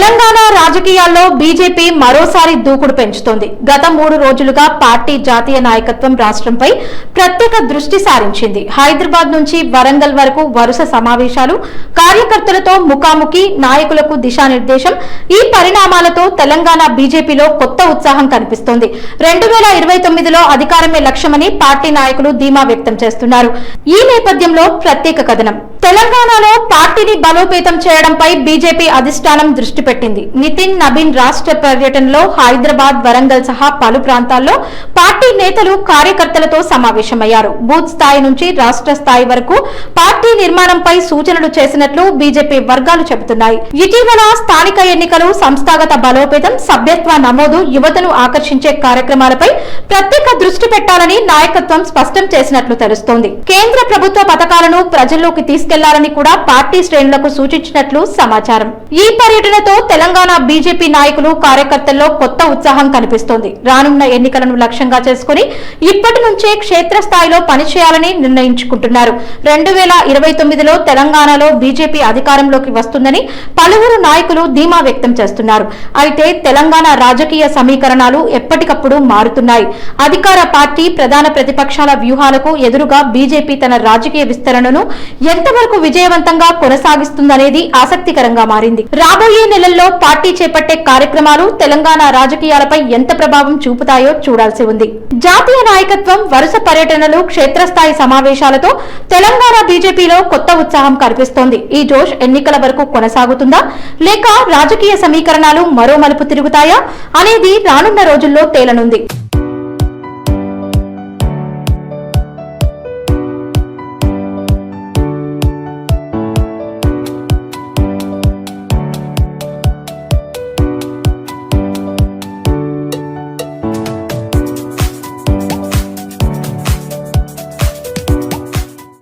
తెలంగాణ రాజకీయాల్లో బీజేపీ మరోసారి దూకుడు పెంచుతోంది. గత 3 రోజులుగా పార్టీ జాతీయ నాయకత్వం రాష్ట్రంపై ప్రత్యేక దృష్టి సారించింది. హైదరాబాద్ నుంచి వరంగల్ వరకు వరుస సమావేశాలు, కార్యకర్తలతో ముఖాముఖి, నాయకులకు దిశానిర్దేశం. ఈ పరిణామాలతో తెలంగాణ బీజేపీలో కొత్త ఉత్సాహం కనిపిస్తోంది. 2029లో అధికారమే లక్ష్యమని పార్టీ నాయకులు ధీమా వ్యక్తం చేస్తున్నారు. ఈ నేపథ్యంలో ప్రత్యేక కథనం. తెలంగాణలో పార్టీని బలోపేతం చేయడంపై బీజేపీ అధిష్టానం దృష్టి పెట్టింది. నితిన్ నబీన్ రాష్ట్ర పర్యటనలో హైదరాబాద్, వరంగల్ సహా పలు ప్రాంతాల్లో పార్టీ నేతలు, కార్యకర్తలతో సమావేశమయ్యారు. బూత్ స్థాయి నుంచి రాష్ట్ర స్థాయి వరకు పార్టీ నిర్మాణంపై సూచనలు చేసినట్లు బీజేపీ వర్గాలు చెబుతున్నాయి. ఇటీవల స్థానిక ఎన్నికలు, సంస్థాగత బలోపేతం, సభ్యత్వ నమోదు, యువతను ఆకర్షించే కార్యక్రమాలపై ప్రత్యేక దృష్టి పెట్టాలని నాయకత్వం స్పష్టం చేసినట్లు తెలుస్తోంది. కేంద్ర ప్రభుత్వ పథకాలను ప్రజల్లోకి తీసుకెళ్లాలని కూడా పార్టీ శ్రేణులకు సూచించినట్లు సమాచారం. ఈ పర్యటనతో తెలంగాణ బీజేపీ నాయకులు, కార్యకర్తల్లో కొత్త ఉత్సాహం కనిపిస్తోంది. రానున్న ఎన్నికలను లక్ష్యంగా చేసుకుని ఇప్పటి నుంచే క్షేత్రస్థాయిలో పనిచేయాలని నిర్ణయించుకుంటున్నారు. 2029లో తెలంగాణలో బీజేపీ అధికారంలోకి వస్తుందని పలువురు నాయకులు ధీమా వ్యక్తం చేస్తున్నారు. అయితే తెలంగాణ రాజకీయ సమీకరణాలు ఎప్పటికప్పుడు మారుతున్నాయి. అధికార పార్టీ, ప్రధాన ప్రతిపక్షాల వ్యూహాలకు ఎదురుగా బీజేపీ తన రాజకీయ విస్తరణను ఎంతవరకు విజయవంతంగా కొనసాగిస్తుందనేది ఆసక్తికరంగా మారింది. రాబోయే నెలల్లో పార్టీ చేపట్టే కార్యక్రమాలు తెలంగాణ రాజకీయాలపై ఎంత ప్రభావం చూపుతాయో చూడాల్సి ఉంది. జాతీయ నాయకత్వం వరుస పర్యటనలు, క్షేత్రస్థాయి సమావేశాలతో తెలంగాణ బీజేపీలో కొత్త ఉత్సాహం కనిపిస్తోంది. ఈ జోష్ ఎన్నికల వరకు కొనసాగుతుందా, లేక రాజకీయ సమీకరణాలు మరో మలుపు తిరుగుతాయా అనేది రానున్న రోజుల్లో తేలనుంది.